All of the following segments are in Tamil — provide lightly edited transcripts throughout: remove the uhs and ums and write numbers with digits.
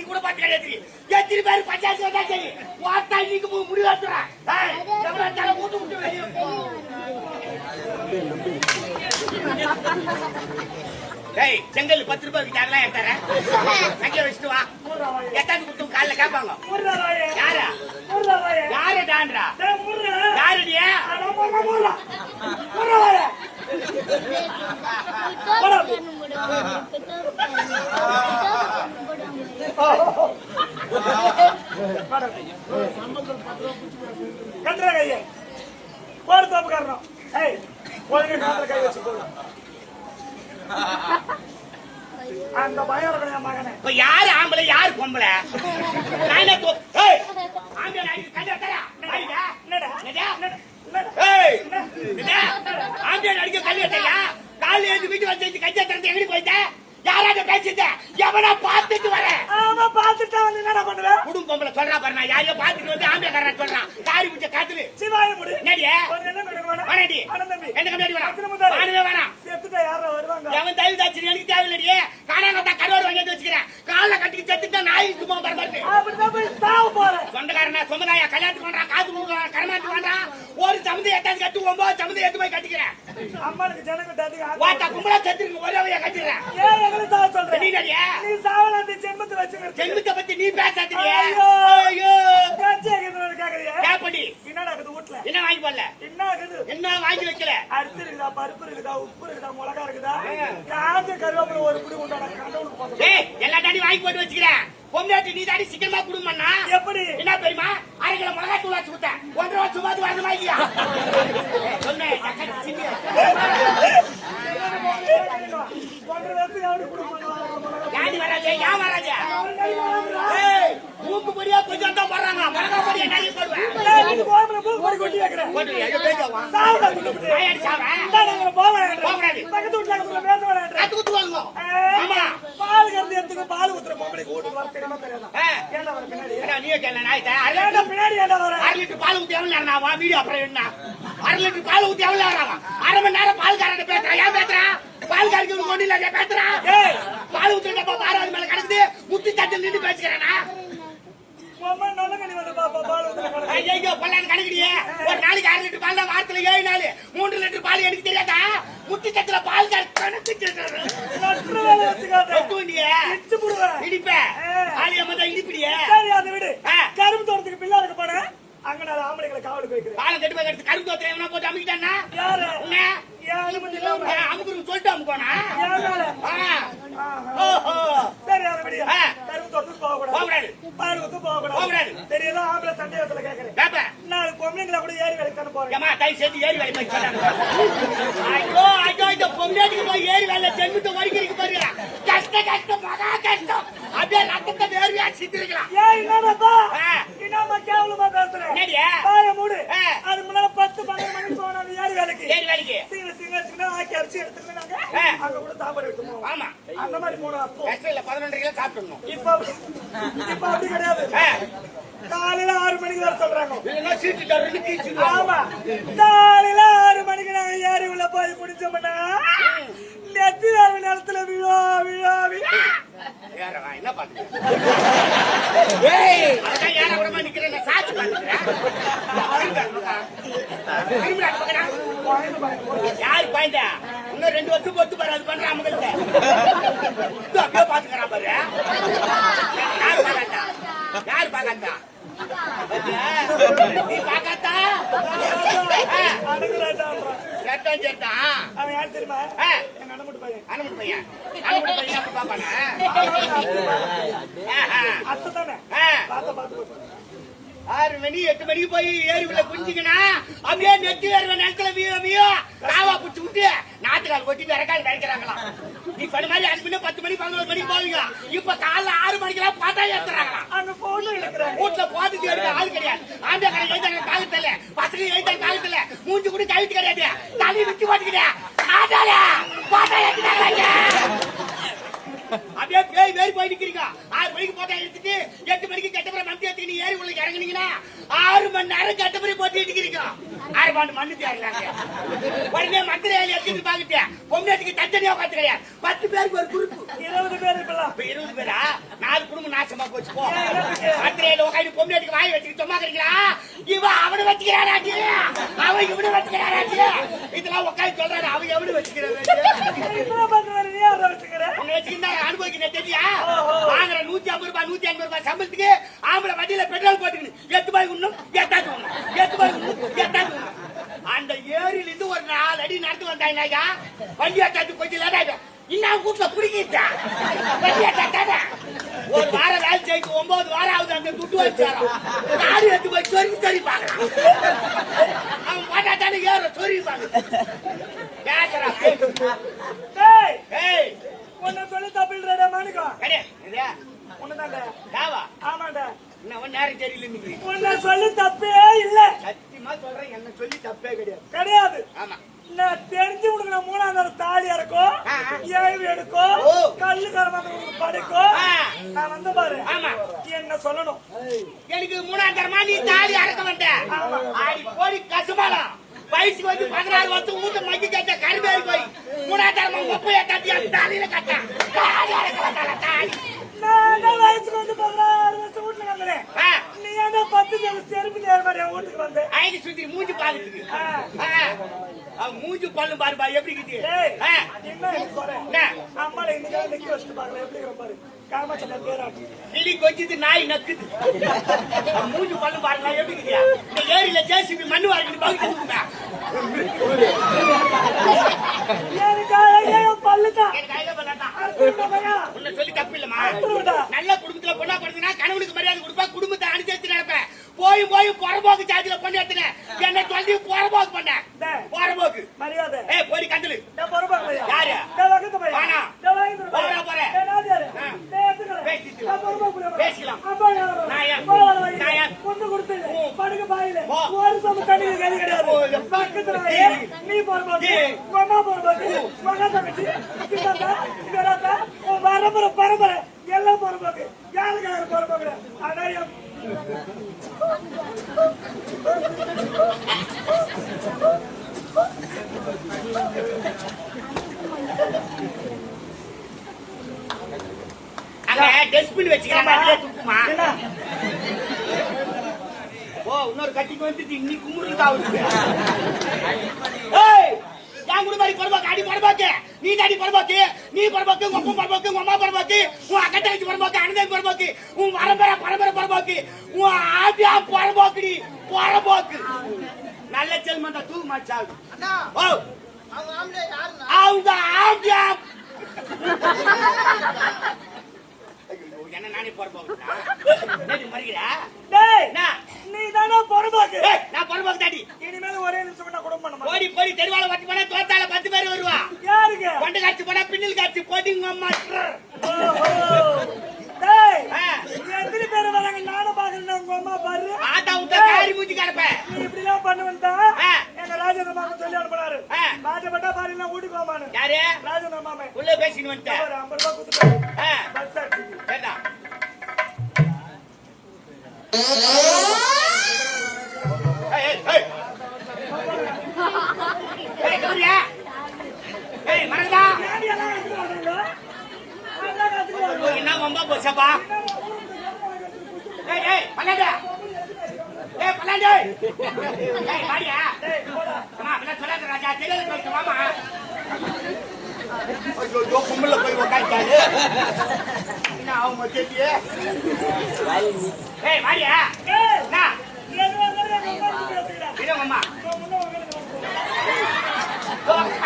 கூட பாத்து கிடையாது. எத்தனை பேர் பஞ்சாயத்து வந்தா சரி வார்த்தா இன்னைக்கு முடிவு எடுத்துறேன். மூட்டு முட்டு டேய் செங்கல் 10 ரூபாய்க்கு ஜாகலாம் எடுத்தார அங்கே வச்சுட்டு வா. எத்தாந்து கொடுத்து காலைல கேட்பாங்க. யாரா யாரு டான்றா யாருடியா அந்த பயம் மகனே யாரு ஆம்பளை யாரு பொம்பளை ஆம்பியன் அடிக்க கல்யாணத்தையா காலையில எழுந்து வீட்டு வந்து கஞ்சா திறந்து எங்கடி போயிட்ட யாராவது பேசிட்ட எவனா பாத்துட்டு வரேன் பாத்துட்டா வந்து என்ன பண்ணுவேன் குடும்ப பொம்பளை சொல்றா பாரு நான் யாரையோ பாத்துட்டு வந்து ஆம்பியக்காரன் சொல்றான் காரி பிடிச்ச காத்துல சிவாய முடி என்னடியே வணடி என்ன கம்மியாடி வேணாம் செத்துட்டா யாரோ வருவாங்க அவன் தயவு தாச்சு எனக்கு தேவையில்லடியே காணாங்கத்தா கருவாடு வாங்கி வச்சுக்கிறேன் காலை கட்டிக்கு செத்துட்டா நாய் சும்மா பரமாட்டு அப்படிதான் போய் சாவு போறேன் சொந்தக்காரனா சொந்ததாயா கல்யாணத்துக்கு பண்றான் காது கொடுக்குறான் கரமாட்டு பண்றான் ஒரு சமுதை எட்டாந்து கட்டு 9 சமுதை எடுத்து போய் கட்டிக்கிறேன் அம்மாளுக்கு ஜனங்க தட்டிங்க வாட்டா கும்பலா செத்துருக்கு ஒரே வழியா கட்டிடுறேன் ஏன் எங்களை சாவ சொல்ற நீ நடியா நீ சாவல அந்த ஜென்மத்தை வச்சுக்கிற ஜென்மத்தை பத்தி நீ பேசாதீங்க ஐயோ கஞ்சா கேக்குறியா கேப்படி என்னடா இது வீட்ல என்ன வாங்கி போடல என்ன வாங்கி வைக்கல அரிசி இருக்குதா பருப்பு இருக்குதா உப்பு இருக்குதா மிளகா இருக்குதா காஞ்ச கருவேப்பிலை ஒரு புடி உண்டாடா கடவுளுக்கு போடுறேன் ஏய் எல்லா தாடி வாங்கி போட்டு வச்சுக்கிறேன் பொம்மையாட்டி நீ தாடி சீக்கிரமா குடும்பம்னா எப்படி என்ன தெரியுமா 1/2 கிலோ மிளகா தூள் வச்சு கொடுத்தேன் 1 ரூபா சும்மா வரணும் வாங்கியா சொன்னேன் ஏன் வராது மூக்கு பொடியா கொஞ்சம் தான் போடுறாங்க மிளகா பொடியா நிறைய போடுவேன் பால் கறந்து எடுத்துக்க பால் ஊத்துற பொம்பளைக்கு ஓட்டு வர தெரியுமா தெரியாதா நீயே கேள நாய்தா பின்னாடி ஏண்டா வர 1/2 லிட்டர் பால் ஊத்தி எவ்வளவு நேரம் ஆகும் வீடியோ அப்புறம் என்ன 1/2 லிட்டர் பால் ஊத்தி எவ்வளவு நேரம் ஆகும் 1/2 மணி நேரம் பால் காரன் பேசுறா ஏன் பேசுறா பால் காரிக்கு கொண்டு இல்ல பேசுறா பால் ஊத்துறப்ப பாராது மேல கிடக்குது முத்தி தட்டில் நின்று பேசுகிறேனா ஐயோ பல்லாண்டு கணக்குடியே ஒரு நாளைக்கு 1/2 லிட்டர் பால் தான் வாரத்துல 7 நாள் 3 லிட்டர் பால் எனக்கு தெரியாதா முத்தி தட்டுல பால் இடிப்ப ஆலியம்மா இடிப்பிடியே கரும்பு தோட்டத்துக்கு பிள்ளை இருக்க போன அங்க நான் ஆம்பளைகளை காவலுக்கு வைக்கிறேன் பாலம் கட்டு போய் எடுத்து கரும்பு தோட்டத்தை எவனா போட்டு அமுக்கிட்டானா யாரு அமுக்குறவங்க சொல்லிட்டு அமுக்கோனா சரி அதை விடியா கரும்பு தோட்டத்துக்கு போகக்கூடாது பாலுக்கு போகக்கூடாது தெரியல ஆம்பளை சந்தேகத்துல கேட்கறேன் நான் பொம்பளைங்களை கூட ஏறி வேலைக்கு தானே போறேன் தயவு செய்து ஏறி வேலை ஐயோ இந்த பொம்பளைக்கு போய் ஏறி வேலை ஜென்மத்தை வரைக்கும் பாருங்க கஷ்டம் மகா கஷ்டம் அப்படியே ரத்தத்தை வேர்வையா சித்திருக்கலாம் ஏன் என்னப்பா என்னமா கேவலமா பேசுறேன் பாய மூடு அது முன்னால 10-12 மணிக்கு போனோம் ஏறி வேலைக்கு சிங்க ஆக்கி அரிசி எடுத்துக்கிட்டாங்க அங்க கூட சாப்பாடு எடுத்துவோம் ஆமா அந்த மாதிரி போனோம் அப்போ கஷ்டம் இல்ல 11 கிலோ சாப்பிடணும் இப்ப அப்படி கிடையாது காலையில 6 மணிக்கு வர சொல்றாங்க ஆமா காலையில 6 மணிக்கு நாங்க ஏறி உள்ள போய் குடிச்சோம்னா நெத்தி வேற நேரத்துல விழா என்ன பாத்து யார கூட நிக்கிறேன் சாட்சி பாத்துக்கிறேன் யாரு பாய்ந்தா இன்னும் 2 வருஷம் பொறுத்து பாரு அது பண்ற அம்மகிட்ட அப்படியே பாத்துக்கிறான் பாரு யாரு பாக்காத்தா நீ பாக்காத்தா சேர்த்தா அவன் யார் தெரியுமா அனுமட்டு பையன் பாப்பானா அத்தை தானே பார்த்து 6 மணி 8 மணிக்கு போய் ஏறி உள்ள குஞ்சிங்கன்னா அப்படியே நெத்தி வேற நேரத்துல வீரவியோ ராவா புடிச்சு விட்டு நாட்டுக்கால் கொட்டி விறக்கால் கிடைக்கிறாங்களாம் நீ சொன்ன மாதிரி 5 மணி 10 மணி 11 மணிக்கு போவீங்க இப்ப காலைல 6 மணிக்கெல்லாம் பாட்டா ஏத்துறாங்களாம் அந்த போன்ல எடுக்கிறாங்க வீட்டுல போட்டுட்டு எடுக்க ஆள் கிடையாது ஆம்பளை கடை எழுதாங்க காலத்துல பசங்க எழுதாங்க காலத்துல மூஞ்சி கூட கழுத்து கிடையாது தண்ணி விட்டு போட்டுக்கிட்டே பாட்டா ஏத்துறாங்க அப்படியே பேய் பேர் போய் நிக்கிறீங்க. 6 மணிக்கு போட்டா எடுத்துட்டு 8 மணிக்கு கட்டப்பறம் மந்தி எடுத்துட்டு நீ ஏரி உள்ள இறங்குனீங்கன்னா 6 மணி நேரம் கட்டப்பறம் போட்டு இடிக்கிறீங்க. 6 மணி தேடுறாங்க. உடனே மந்திரி எடுத்துட்டு பாக்கிட்டு பொம்மைக்கு தனியா உட்காந்துக்கையா 10 பேருக்கு ஒரு குரூப் 20 பேர் இருக்கலாம். 20 பேரா 4 குடும்பம் நாசமா போச்சு போ. மந்திரியில உட்காந்து பொம்மைக்கு வாய் வச்சுட்டு சும்மா இருக்கிறா. இவன் அவனை வச்சுக்கிறாராச்சு, அவன் இவனை வச்சுக்கிறாராச்சு. இதெல்லாம் உட்காந்து சொல்றாரு, அவன் எவனு வச்சுக்கிறாரு. உன்னை வச்சுக்கிட்டா அனுபவிக்கிறேன் தெரியா? வாங்குற 150 ரூபாய் 150 ரூபாய் சம்பளத்துக்கு ஆம்பளை வண்டியில பெட்ரோல் போட்டுக்கணும். 8 ரூபாய் உண்ணும் 8 உண்ணும் 8 ரூபாய் உண்ணும் 8 உண்ணும். அந்த ஏரியில இருந்து ஒரு 4 அடி நடந்து வந்தாங்க. வண்டி அட்டாச்சு கொஞ்சம் லேட் ஆயிடும். இன்னும் கூட்டுல குடிக்கிட்டா வண்டி அட்டாட்டாத. ஒரு வாரம் வேலை செய்து 9 வாரம் ஆகுது. அந்த துட்டு வச்சாரோ நாடு எடுத்து போய் சொறி பாக்கலாம். அவன் போட்டாத்தானே ஏற சொறி பாக்க கேக்குறா. உன்னை சொல்லி தப்பில்றா மாணிக்கம். உன்னதாண்டா ஆமாண்டா. இன்னும் நேரம் தெரியல. உன்னை சொல்லி தப்பே இல்ல. சத்தியமா சொல்றேன், என்ன சொல்லி தப்பே கிடையாது. ஆமா, நான் தெரிஞ்சு உனக்கு நான் 3ஆம் தரம் தாலி இறக்கும், ஏவி எடுக்கும், கல்லு கரமாக படைக்கும். நான் வந்து பாரு. ஆமா, என்ன சொல்லணும்? எனக்கு 3ஆம் தரமா நீ தாலி அறக்க மாட்டேன். ஆடி போடி கசுமாலாம் வயசுக்கு வந்து 16 வருஷம் ஊட்ட மங்கி கட்ட கருவேறி போய் 3ஆம் தரமா 30 கட்டி தாலியில கட்ட தாலி அறக்க மாட்டாளா? தாலி நான் வயசுக்கு வந்து 16 வருஷம் வீட்டுல வந்தேன். நீ ஏன்னா 10 செருப்பு நேர் மாதிரி வீட்டுக்கு வந்து ஐடி சுத்தி மூஞ்சி பாக்குறதுக்கு மூஞ்சி பல்லு பாருப்பா எப்படி கிட்டு. அம்மால இன்னைக்கு நிக்க வச்சுட்டு பாருங்க எப்படி பாரு. காமாட்சி பேராட்டி கிளி கொஞ்சிட்டு நாய் நக்குது. மூஞ்சி பல்லு பாருங்க எப்படி கிட்டியா. இந்த ஏரியில ஜேசிபி மண்ணு வாங்கிட்டு பாக்கிட்டு பல்லுதான் உன்னை சொல்லி தப்பு இல்லமா. நல்ல குடும்பத்துல பொண்ணா படுத்துனா கணவனுக்கு மரியாதை கொடுப்பா, குடும்பத்தை அனுசரிச்சு நடப்பேன். போய் புறம்போக்கு ஜாதியில பொண்ணு எடுத்துனேன். என்ன சொல்லி புறம்போக்கு பண்ண புறம்போக்கு மரியாதை. போய் கண்டலு யாரு பேசலாம். பொண்ணு கொடுத்து படுக்க பாயில ஒரு சம தண்ணி கறி கிடையாது. பக்கத்துல நீ போறம்போது மாமா போறம்போது மகா தங்கச்சி வரம்பரை பரம்பரை எல்லாம் போறம்போது யாருக்கு யாரு போறம்போது அடையும். அங்க டஸ்ட்பின் வச்சுக்கிறாங்க துப்புமா. ஓ இன்னொரு கட்டிக்கு வந்துட்டு இன்னி குமுறுதா அவருக்கு. என் கூட மாதிரி பொறுப்பாக்கு அடி பொறுப்பாக்கு நீ தாடி பொறுப்பாக்கு நீ பொறுப்பாக்கு உங்க அப்பா பொறுப்பாக்கு உங்க அம்மா பொறுப்பாக்கு உன் அக்கா தங்கச்சி பொறுப்பாக்கு அண்ணன் பொறுப்பாக்கு உன் பரம்பரை பொறுப்பாக்கு உன் ஆபியா பொறுப்பாக்குடி பொறுப்பாக்கு. நல்ல செல்மந்தா தூக்கு மாச்சாகு. ஓ அவங்க ஆபியா என்ன நானே பொறுப்பாக்கு மறிக்கிறா. நீ தானே பொறுப்பாக்கு. நான் பொறுப்பாக்கு தாடி. இனிமேல் ஒரே நிமிஷம் நான் குடும்பம் பண்ண போடி போடி தெருவால வட்டி போனா தோத்தால 10 பேர் வருவா. யாருக்கு கொண்டு காட்சி போனா பின்னில் காட்சி போட்டிங்க அம்மா. எத்தனை பேர் வராங்க நானும் பாக்குறேன். உங்க அம்மா பாரு ஆட்டா விட்டா காரி மூஞ்சி கிடப்ப. நீ இப்படி எல்லாம் பண்ணுவா எங்க ராஜேந்திர மாமா சொல்லி அனுப்புறாரு. பாட்டப்பட்டா பாரு நான் வீட்டுக்கு வாமானு. யாரு? ராஜேந்திர மாமா. உள்ள பேசின்னு வந்துட்டேன். 50 ரூபாய் கொடுத்துட்டாரு. பஸ் ஆச்சு. சரிடா. ஏய் ஏய் ஏய் ஏய் கமரியா ஏய் மறடா ஏடி எல்லாம் எடுத்து வராங்க. அண்ணா காத்துக்கு என்ன வம்பா போச்சப்பா. ஏய் ஏய் பல்லடா ஏய் பல்லடா ஏய் வாடியா அம்மா என்ன சொல்லாத ராஜா தெரியல போய் மாமா. ஐயோ கும்பல்ல போய் உட்கார்ந்தாரு. என்ன அவங்க கேட்டியே. ஏய் வாடியா ஏய் நான் அம்மா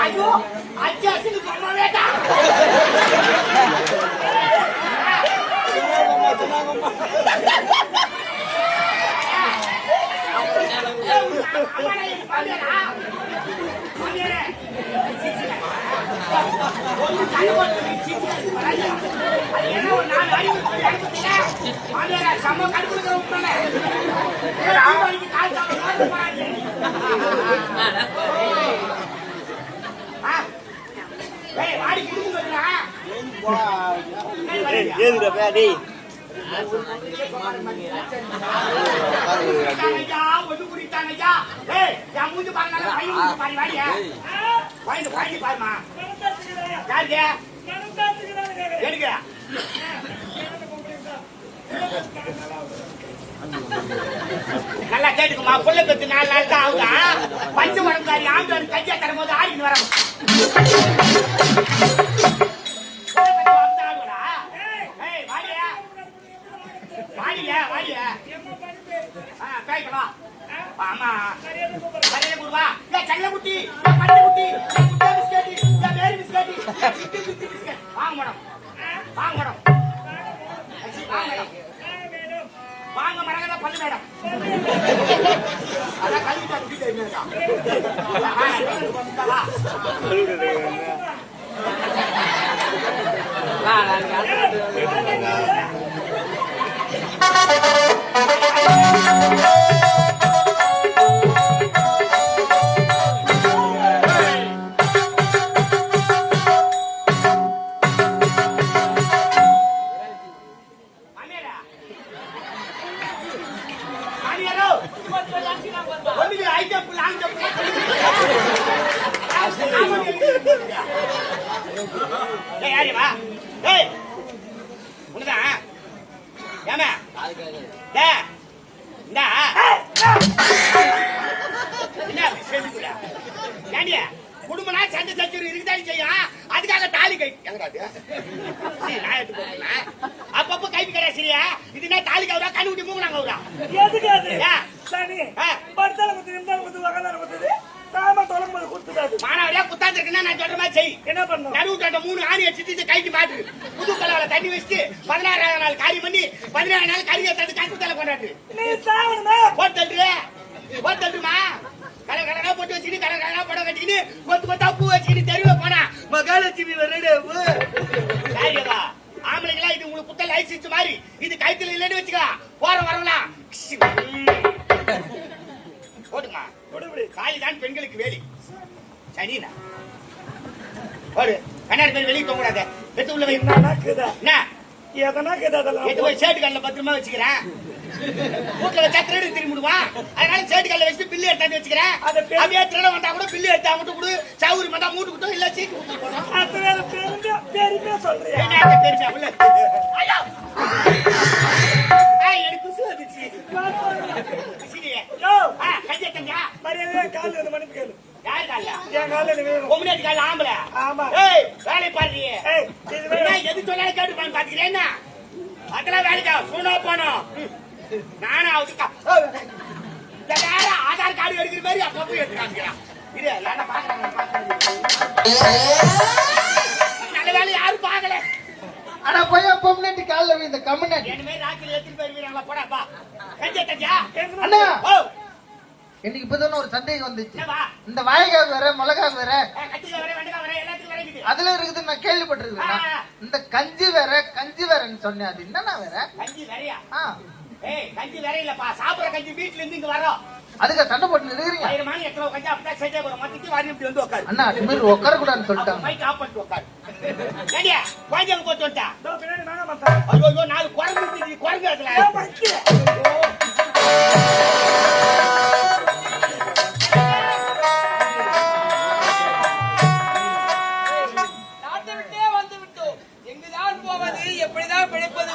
ஐயோ அச்சாசிக்கு அம்மா வேட்டா. சம கடுப்புல ஏய் வாடி குடுங்க சொல்றா ஏதுடா டேய் ஐயா ஒண்ணு குடித்தாங்க ஐயா ஏய் நான் மூஞ்சி பாருங்க பையன் மூஞ்சி பாரு வாடியா வாடி பாருமா யாருங்க எனக்கு நல்லா கேட்டுக்குமா புள்ள பெத்து 4 நாள் தான் ஆகுதா பச்சை உடம்பாரி ஆம்பளை கையா தரும் போது ஆடின்னு வர வாடியா கேட்கலாம் ஆமா கரையில குருவா செல்ல குட்டி பட்டை குட்டி முட்டை பிஸ்கட் வேறு பிஸ்கட் வாங்க மேடம் வாங்க மரகத பல்லு மேடம் அதான் கல்விட்டா குடும்பம்னா சண்டை சச்சரி இருக்குதான் செய்யும் அதுக்காக தாலி கை அப்பப்ப கைப்பு கிடையாது சரியா இதுனா தாலி கவுரா கண்ணு விட்டு மூணு கவுரா எதுக்காது சனி பர்சல குத்து இருந்தாலும் குத்து வகலான குத்துது சாம தொலம்பது குத்துதாது மானவரே குத்தாந்து இருக்குன்னா நான் சொல்ற மாதிரி செய் என்ன பண்ணணும் நடுவுட்ட 3 ஆணி வச்சிட்டு கைக்கு மாட்டு புது கலவல தண்ணி வச்சிட்டு 16ஆம் நாள் காரி பண்ணி 17ஆம் நாள் கறி எடுத்து காட்டு தலை கொண்டாடு நீ சாவணுமா போட்டுமா கலகலகா போட்டு வச்சுக்கிட்டு கலகலகா படம் கட்டிக்கிட்டு கொத்தா பூ வச்சுக்கிட்டு தெருவுல போனா மகாலட்சுமி வரடேவு சாரியவா ஆம்பளைங்களா இது உங்களுக்கு குத்த லைசன்ஸ் மாதிரி இது கைத்துல இல்லன்னு வச்சுக்கா போற வரலாம் போடுமா காலிதான் பெண்களுக்கு வேலி சனினா போடு கண்ணாடி பேர் வெளியே போக கூடாது பெத்து உள்ள வை என்ன எதனா கேட்டதெல்லாம் எது போய் சேட்டு கல்ல பத்திரமா வச்சுக்கிறேன் வீட்டுல வச்சா திருடு திரும்பிடுவான் அதனால சேட்டு கல்ல வச்சுட்டு பில்லு எடுத்தாந்து வச்சுக்கிறேன் அப்படியே திருட வந்தா கூட பில்லு எடுத்தா மட்டும் கொடு சவுரி வந்தா மூட்டு கொடுத்தோம் இல்ல சீட்டு பெருமையா சொல்றேன் எனக்கு குசு வந்துச்சு கையத்தங்க மரியாதையா கால வந்து மன்னிப்பு கேளு யாரு கால என் கால வேணும் கொம்முனேட் கால ஆம்பளை ஆமா ஏய் வேலை பாரு ஏய் எது சொன்னாலும் கேட்டுப்பான்னு பாத்துக்கிறேன் அதெல்லாம் வேலைக்கா சொன்னா போனோம் நானும் அவருக்கு வேற ஆதார் கார்டு எடுக்கிற மாதிரி அப்ப போய் எடுத்துக்காங்கிறான் இது நல்ல வேலை யாரும் பாக்கல ஆனா போய் பொம்னேட்டி கால்ல இந்த கம்னேட் என்ன மாதிரி ராக்கில எடுத்துட்டு போயிருவீங்களா போடாப்பா கஞ்சத்தஞ்சா அண்ணா ஓ எனக்கு இப்பதான் ஒரு சந்தேகம் வந்துச்சு என்னவா இந்த வாழைக்காய் வேற மிளகாய் வேற கத்தில வர வெண்டக்காய் வர எல்லாத்துக்கும் வர இருக்குது அதுல இருக்குது நான் கேள்விப்பட்டிருக்கேன் இந்த கஞ்சி வேறன்னு சொன்னேன் அது என்னன்னா வேற கஞ்சி வேறயா ஏய் கஞ்சி வேற இல்லப்பா சாப்பிடுற கஞ்சி வீட்டுல இருந்து இங்க வரோம் அதுக்கு சண்டை போட்டு இருக்கிறீங்க 1000 மணி எத்தனை கஞ்சி அப்படிதான் செஞ்சே போறோம் மத்திக்கு வாரி இப்படி வந்து உட்காரு அண்ணா அது மாதிரி உட்கார கூடாதுன்னு சொல்லிட்டாங்க மைக் ஆஃப் பண்ணிட்டு உட்காரு ஏடியா வாங்கிங்க போட்டு வந்துட்டா பின்னாடி நாங்க மாட்டேன் ஐயோ 4 குரங்கு குரங்கு அதுல நாட்டை விட்டே வந்து விட்டோம் எங்குதான் போவது எப்படிதான் பிழைப்பது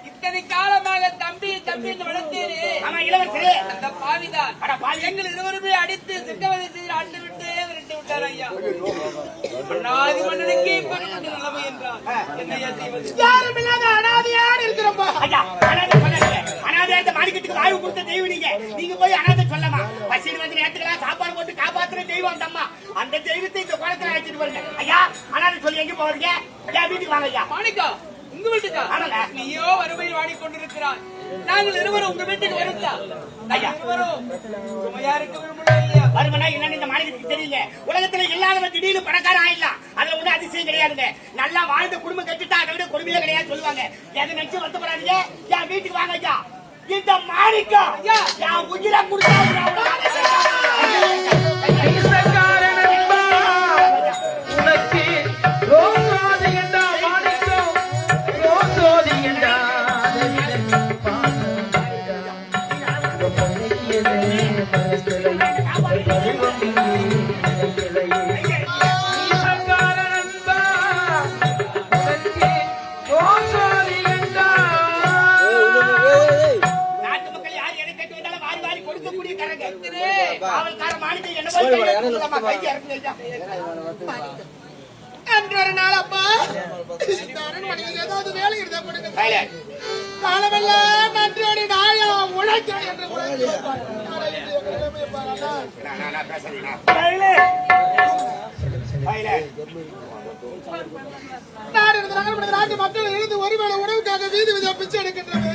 இத்தனை காலமாக தம்பி தம்பி வளர்த்தேனே அந்த பாவிதான் எங்கள் இருவருமே அடித்து சிக்கவதை செய்து ஆண்டு விட்டு விரட்டி விட்டார் ஐயா அண்ணாதி மன்னனுக்கு இப்ப நிலைமை என்றார் என்னையா செய்வது யாரும் இல்லாத அனாதையார் இருக்கிறோம் ஐயா அனாதையார்த்த மாணிக்கத்துக்கு வாய்வு கொடுத்த தெய்வம் நீங்க போய் அனாதை சொல்லமா பசியில் வந்து நேரத்துக்கெல்லாம் சாப்பாடு போட்டு காப்பாத்துற தெய்வம் அந்த அம்மா அந்த தெய்வத்தை இந்த குளத்துல அழைச்சிட்டு வருங்க ஐயா அனாதை சொல்லி எங்க போவீங்க ஐயா வீட்டுக்கு வாங்க ஐயா மாணிக்கா உங்க வீட்டுக்கா நீயோ வறுமையில் வாடிக்கொண்டிருக்கிறாய் நாங்கள் இருவரும் உங்க வீட்டுக்கு வருத்தா ஐயா இருவரும் சுமையா இருக்க விரும்பல இல்லையா வறுமைனா என்னன்னு இந்த மாநிலத்துக்கு தெரியல. உலகத்துல இல்லாதவன் திடீர்னு பணக்காரன் ஆயிடலாம், அதுல ஒண்ணு அதிசயம் கிடையாதுங்க. நல்லா வாழ்ந்த குடும்பம் கட்டிட்டா அதை விட கொடுமையே கிடையாது சொல்லுவாங்க. எதை நினைச்சு வருத்தப்படாதீங்க, என் வீட்டுக்கு வாங்க ஐயா. இந்த மாணிக்கம் என் உயிரை அன்றொரு நாள் அப்பா ஏதாவது வேலை இருந்தா கொடுங்க. காலமெல்லாம் நன்றியோடு நாயா உழைக்க என்று நாட்டு மக்கள் இருந்து ஒருவேளை உணவுக்காக வீதி விதியா பிச்சை எடுக்கின்றது.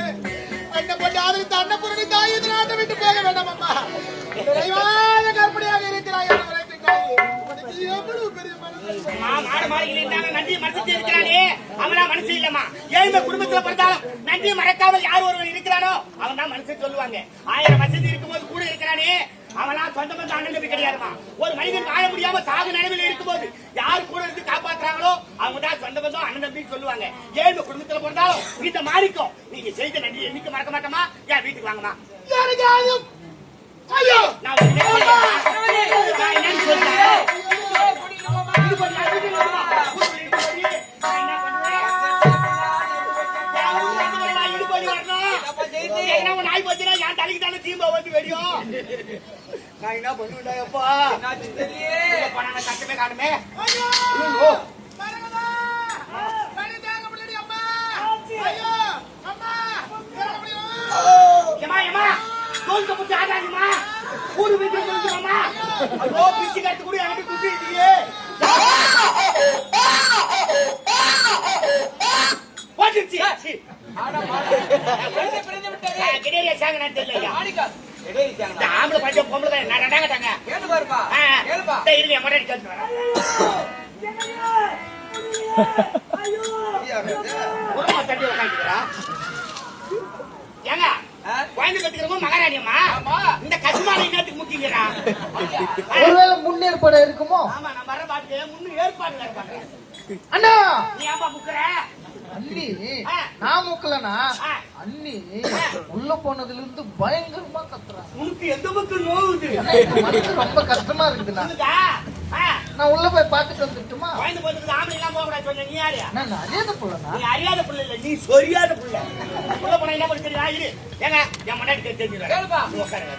அண்ணன் போட்டு ஆதரித்த அன்னபூரணி தாய் இந்த நாட்டை விட்டு போக வேண்டாம் அம்மா. நிறைவாத கற்பனையாக இருக்கிறாய் என்று எவ்வளவு பெரிய நன்றி மறந்துட்டு இருக்கிறானே அவனா மனசு இல்லம்மா. ஏழ்மை குடும்பத்துல பிறந்தாலும் நன்றி மறக்காமல் யார் ஒருவன் இருக்கிறானோ அவன் தான் மனசு சொல்லுவாங்க. 1000 வசதி இருக்கும்போது கூட இருக்கிறானே அவனா சொந்த பந்த அண்ணன் தம்பி கிடையாதுமா. ஒரு மனிதன் வாழ முடியாம சாகு நிலைமையில இருக்கும்போது யாரு கூட இருந்து காப்பாற்றுறாங்களோ அவங்க தான் சொந்த பந்தம் அண்ணன் தம்பி சொல்லுவாங்க. ஏழ்மை குடும்பத்துல பிறந்தாலும் இந்த மாறிக்கும் நீங்க செய்த நன்றி என்னைக்கு மறக்க மாட்டோமா. என் வீட்டுக்கு வாங்கம்மா. ஐயோ நான் என்னன்னு சொல்றேன். நாய் பத்தினா என் தலைக்கு தானே தீம்ப வந்து வெடியும். நான் என்ன பண்ணுவேன்டாப்பா கட்டமே காணுமே. ஊரு வீட்டு சொல்லுமா பிச்சு கட்டு கூட எனக்கு குட்டி போட்டுருச்சு. கிடையாது சாங்க தெரியல. ஆம்பளை பஞ்சம் பொம்பளை நடந்தாங்க இருங்க மொட்டை கேட்டு வரேன். தட்டி உட்காந்துக்கிறா ஏங்க குழந்தை கத்துக்கிறவங்க மகாராணியம்மா இந்த கசுமான இன்னத்துக்கு முக்கிங்கிறா. ஒருவேளை முன்னேற்பாடு இருக்குமோ? ஆமா நான் வர பாட்டு முன்னு ஏற்பாடு பண்றேன். அண்ணா நீ ஆமா முக்குற அண்ணி நான் முக்கலனா அண்ணி உள்ள போனதுல இருந்து பயங்கரமா கத்துறான். உனக்கு எந்த பக்கம் நோவுது? மனசு ரொம்ப கஷ்டமா இருக்குதுண்ணா. நான் உள்ள போய் பாத்துட்டு வந்துட்டுமா? குழந்தை போறதுக்கு ஆம்பளை எல்லாம் போக கூடாது சொன்ன நீ யாரு? நான் அறியாத புள்ளனா? நீ அறியாத புள்ள இல்ல, நீ சொரியாத புள்ள. உள்ள போனா என்ன பண்ண தெரியும்? இரு ஏங்க என் முன்னாடி தெரிஞ்சுக்கிறேன். உட்காருங்க.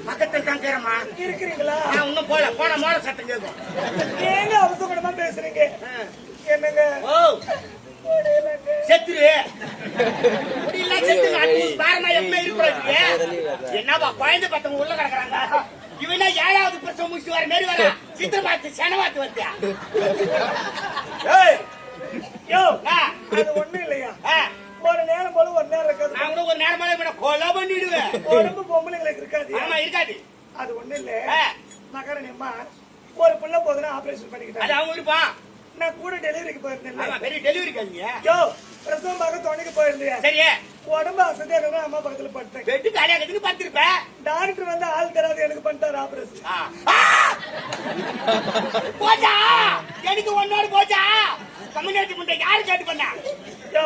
பக்கத்தில் தான் கேரமா இருக்கிறீங்களா? நான் இன்னும் போல போன மோட சத்தம் கேட்கும். ஏங்க அவசரமா பேசுறீங்க? என்னங்க செத்துரு முடியல செத்து பாரமா எப்ப இருக்கிறது? என்னப்பா குழந்தை பத்தவங்க உள்ள கிடக்குறாங்க. இவனா 7வது பிரசவம் முடிச்சு வர மாரி வர சித்திர பார்த்து செனவாத்து வந்தியா? அது ஒண்ணும் இல்லையா? ஒரு நேரம் போல ஒரு நேரம் இருக்காது. நான் கூட ஒரு நேரம் மேல கொலை பண்ணிடுவேன். உடம்பு பொம்பளைங்களுக்கு இருக்காது. ஆமா இருக்காது. அது ஒண்ணு இல்ல மகாராணி அம்மா ஒரு புள்ள போதுனா ஆபரேஷன் பண்ணிக்கிட்டாங்க. அது அவங்க இருப்பான். நான் கூட டெலிவரிக்கு போயிருந்தேன். ஆமா பெரிய டெலிவரி காலிங்க. யோ பிரசவம் பார்க்க துணைக்கு போயிருந்தேன். சரி உடம்பு அசதியா இருந்தா அம்மா பக்கத்துல படுத்தேன். வெட்டி காலியாக்கிறதுக்கு பார்த்திருப்பேன். டாக்டர் வந்து ஆள் தராது எனக்கு பண்ணிட்டாரு ஆபரேஷன். போச்சா எனக்கு ஒன்னோடு போச்சா கம்யூனிட்டி முண்டை யாரு கேட்டு பண்ணா? யோ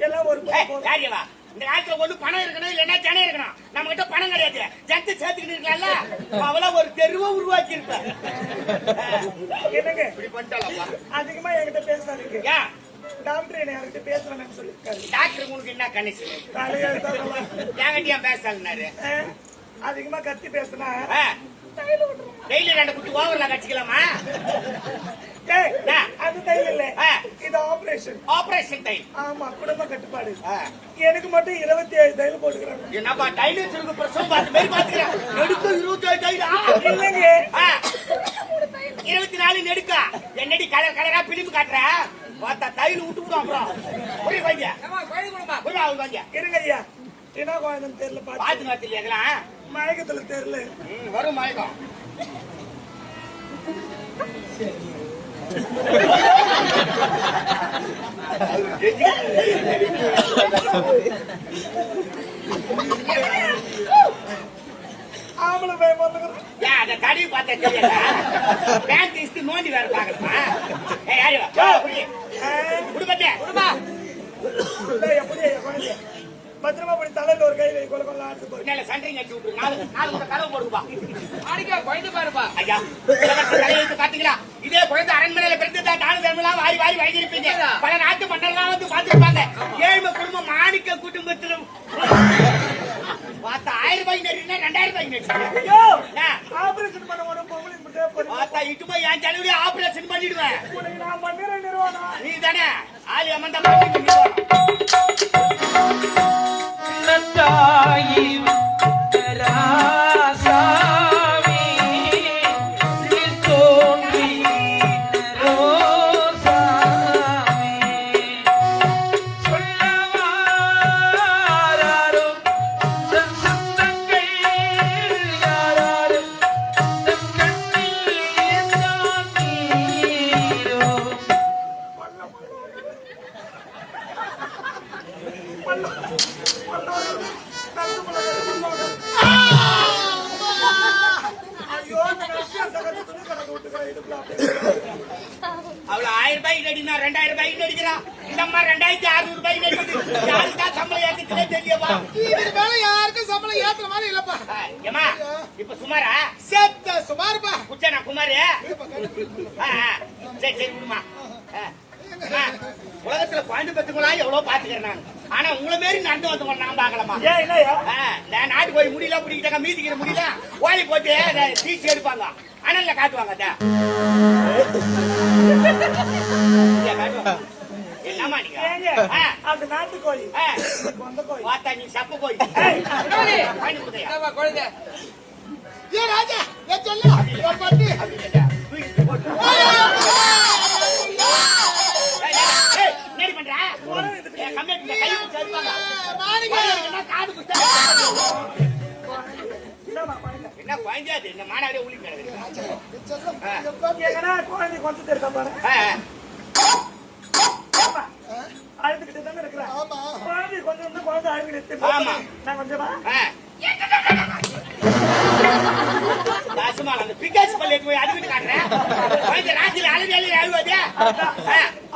எல்லாம் ஒரு யாரியவா இந்த காலத்துல ஒண்ணு பணம் இருக்கணும் இல்லன்னா ஜனம் இருக்கணும். நம்ம கிட்ட பணம் கிடையாது. ஜனத்தை சேர்த்துக்கிட்டு இருக்கலாம்ல. அவள ஒரு தெருவை உருவாக்கி இருப்ப. என்னங்க இப்படி பண்ணிட்டாளப்பா. அதிகமா என்கிட்ட பேசாதீங்க. ஏன் டாக்டர் என்ன யார்கிட்ட பேசணும்னு சொல்லிருக்காரு. டாக்டர் உனக்கு என்ன கண்டிஷன்? தலையா இருந்தாலும் என்கிட்ட ஏன் பேசாதுன்னாரு? அதிகமா கத்தி பேசினா டெய்லி 2 குட்டி ஓவர்ல கட்சிக்கலாமா? அது தையல் இல்ல, இது ஆபரேஷன். Operation tail. ஆமா, குடும்ப கட்டுப்பாடு. எனக்கு மட்டும் 27 தையல் போட்டுக்கிறாங்க. என்னப்பா டைலர்ஸ் இருக்கு பிரசவம் பார்த்து மாதிரி பாத்துக்கிறேன். நெடுக்க 27 டைலா? இல்லங்க 24 நெடுக்கா. என்னடி கலர் கலரா பிலிம் காட்டுற? பார்த்தா தையல் விட்டு விடும். அப்புறம் புரிய வைங்க. புரிய வைங்க. இருங்க ஐயா, என்ன குழந்தைன்னு தெரியல. பாத்து நேரத்தில் எதெல்லாம் மயக்கத்துல தெரியல. வரும் மயக்கம். ஆம்பளை பையன் வந்துக்கிறேன். ஏன் அதை தடவி பார்த்தா தெரியாதா? பேங்க் இஸ்து நோண்டி வேற பாக்கணுமா? யாரு குடும்பத்தே குடும்பா எப்படி குழந்தை பத்திரமா போய் தலையில ஒரு கை வை, கொலை கொள்ள ஆட்டு போய் என்ன சண்டை கட்டி விட்டு 4 கதவு போடுப்பா. ஆடிக்கா குழந்தை பாருப்பா. ஐயா தலையெழுத்து பாத்தீங்களா? இதே குழந்தை அரண்மனையில பிறந்ததா தானு தர்மலாம் வாரி வாரி வைத்திருப்பீங்க. பல நாட்டு மன்னர்லாம் வந்து பாத்துருப்பாங்க. ஏழ்மை குடும்பம் மாணிக்க குடும்பத்துல பார்த்தா 1000 ரூபாய் நெறினா 2000 ரூபாய் நெறினா ஆபரேஷன் பண்ண ஒரு பொங்கலுக்கு பார்த்தா இட்டு போய் என் தலைவலி ஆபரேஷன் பண்ணிடுவேன். நான் பண்ணிடுறேன் நிறுவனம். நீ தானே ஆலி அமர்ந்த மாதிரி அவள 1000 ரூபாய் நடினா 2000 ரூபாய் நடிக்கிறான். இந்த அம்மா 2600 ரூபாய் நடிக்குது. யாருக்கா சம்பளம் ஏத்துக்கவே தெரியவா? இதுக்கு மேல யாருக்கும் சம்பளம் ஏத்துற மாதிரி இல்லப்பா. ஏமா இப்ப சுமாரா செத்த சுமார்ப்பா. குச்சனா குமாரு? சரி சரி விடுமா. உலகத்துல குழந்தை பெற்றுங்களா எவ்வளவு பாத்துக்கிறேன் நான். ஆனா உங்களை மாரி நடந்து வந்தவங்க நான் பாக்கலாமா? நான் நாட்டு போய் முடியல பிடிக்கிட்டாங்க. மீதிக்கிற முடியல ஓலி போட்டு தீச்சு எடுப்பாங்க. அனல்ல காட்டுவாங்க. என்னமா நீங்க அது நாட்டு கோழி. பார்த்தா நீ சப்ப கோழி. குழந்தை ஏ ராஜா ஏ செல்ல ஒரு பட்டி என்ன பண்ற? என்ன குழந்தையாது இந்த மாநாடு ஊழி குழந்தை கொஞ்சம் தெரியுதா பாரு. அழுதுகிட்டு தானே இருக்கிறேன். குழந்தை கொஞ்சம் குழந்தை அழுதுகிட்டு நான் கொஞ்சமா அந்த பிகாஸ் பள்ளி போய் அழுவிட்டு காட்டுறேன். ராத்திரி அழுவி அழுவாதே.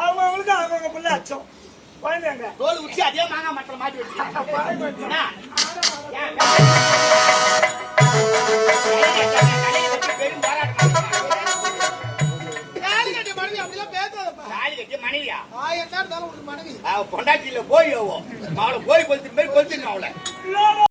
அவங்களுக்கு அவங்க பிள்ளை அச்சம். குழந்தைங்க தோல் உச்சி அதே மாங்கா மற்ற மாட்டி வச்சு பெரும் போராட்டம். தாலி கட்டிய மனைவி அப்படிலாம் பேசாதப்பா. தாலி கட்டிய மனைவியா? 1000 இருந்தாலும் உனக்கு மனைவி. பொண்டாட்டியில போய் அவளை போய் கொளுத்து மாதிரி கொளுத்துங்க அவளை.